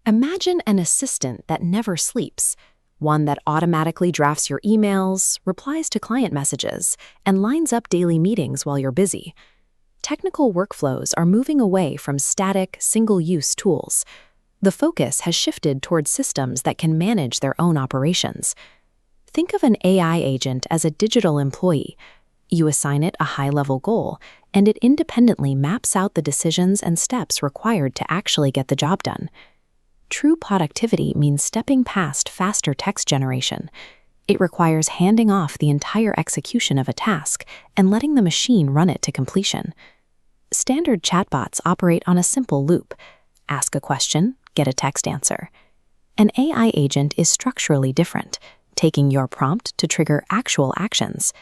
Imagine an assistant that never sleeps, one that automatically drafts your emails, replies to client messages, and lines up daily meetings while you're busy. Technical workflows are moving away from static, single-use tools. The focus has shifted towards systems that can manage their own operations. Think of an AI agent as a digital employee. You assign it a high-level goal, and it independently maps out the decisions and steps required to actually get the job done. True productivity means stepping past faster text generation. It requires handing off the entire execution of a task and letting the machine run it to completion. Standard chatbots operate on a simple loop. Ask a question, get a text answer. An AI agent is structurally different, taking your prompt to trigger actual actions.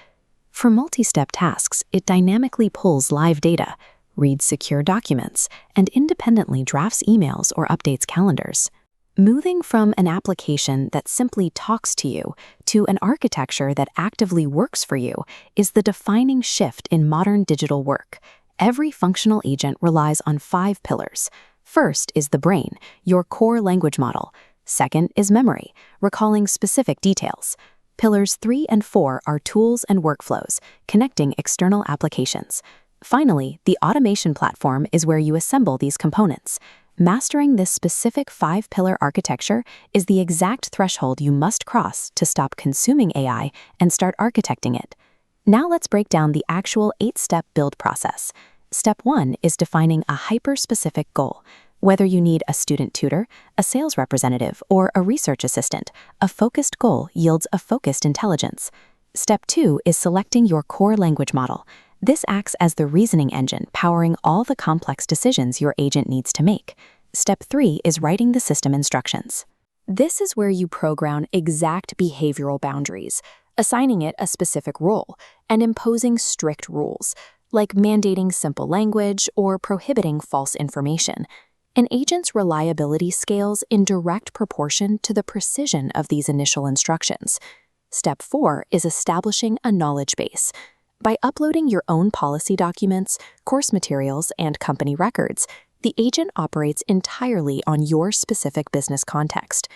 For multi-step tasks, it dynamically pulls live data, reads secure documents, and independently drafts emails or updates calendars. Moving from an application that simply talks to you to an architecture that actively works for you is the defining shift in modern digital work. Every functional agent relies on 5 pillars. First is the brain, your core language model. Second is memory, recalling specific details. Pillars 3 and 4 are tools and workflows, connecting external applications. Finally, the automation platform is where you assemble these components. Mastering this specific 5-pillar architecture is the exact threshold you must cross to stop consuming AI and start architecting it. Now let's break down the actual 8-step build process. Step 1 is defining a hyper-specific goal. Whether you need a student tutor, a sales representative, or a research assistant, a focused goal yields a focused intelligence. Step 2 is selecting your core language model. This acts as the reasoning engine powering all the complex decisions your agent needs to make. Step 3 is writing the system instructions. This is where you program exact behavioral boundaries, assigning it a specific role, and imposing strict rules, like mandating simple language or prohibiting false information. An agent's reliability scales in direct proportion to the precision of these initial instructions. Step 4 is establishing a knowledge base. By uploading your own policy documents, course materials, and company records, the agent operates entirely on your specific business context.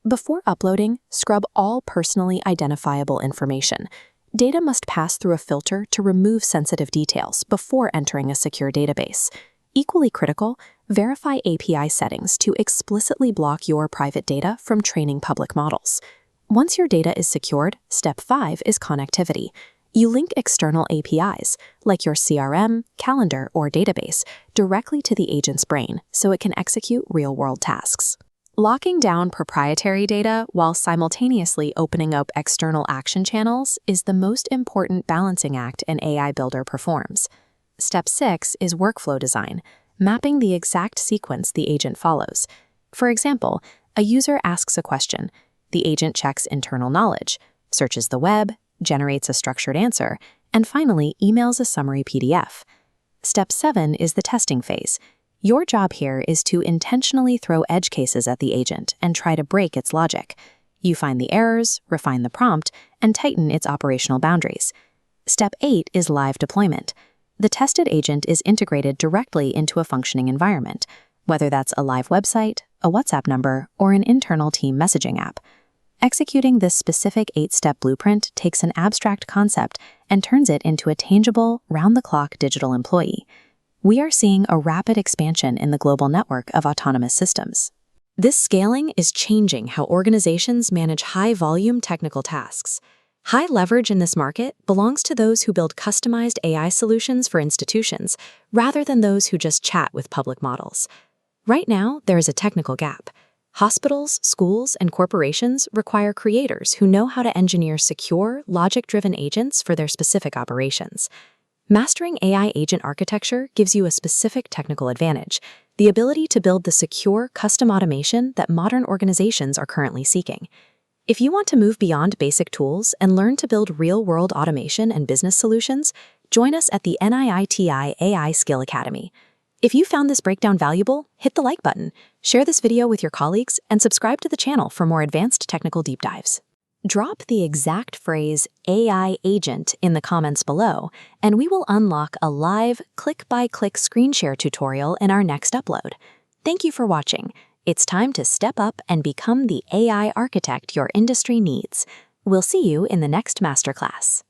Before uploading, scrub all personally identifiable information. Data must pass through a filter to remove sensitive details before entering a secure database. Equally critical, verify API settings to explicitly block your private data from training public models. Once your data is secured, Step 5 is connectivity. You link external APIs, like your CRM, calendar, or database, directly to the agent's brain so it can execute real-world tasks. Locking down proprietary data while simultaneously opening up external action channels is the most important balancing act an AI builder performs. Step 6 is workflow design, mapping the exact sequence the agent follows. For example, a user asks a question. The agent checks internal knowledge, searches the web, generates a structured answer, and finally emails a summary PDF. Step 7 is the testing phase. Your job here is to intentionally throw edge cases at the agent and try to break its logic. You find the errors, refine the prompt, and tighten its operational boundaries. Step 8 is live deployment. The tested agent is integrated directly into a functioning environment, whether that's a live website, a WhatsApp number, or an internal team messaging app. Executing this specific 8-step blueprint takes an abstract concept and turns it into a tangible, round-the-clock digital employee. We are seeing a rapid expansion in the global network of autonomous systems. This scaling is changing how organizations manage high-volume technical tasks. High leverage in this market belongs to those who build customized AI solutions for institutions, rather than those who just chat with public models. Right now, there is a technical gap. Hospitals, schools, and corporations require creators who know how to engineer secure, logic-driven agents for their specific operations. Mastering AI agent architecture gives you a specific technical advantage, the ability to build the secure, custom automation that modern organizations are currently seeking. If you want to move beyond basic tools and learn to build real-world automation and business solutions, join us at the NITAI AI Skill Academy. If you found this breakdown valuable, hit the like button, share this video with your colleagues, and subscribe to the channel for more advanced technical deep dives. Drop the exact phrase AI agent in the comments below, and we will unlock a live click-by-click screen share tutorial in our next upload. Thank you for watching. It's time to step up and become the AI architect your industry needs. We'll see you in the next masterclass.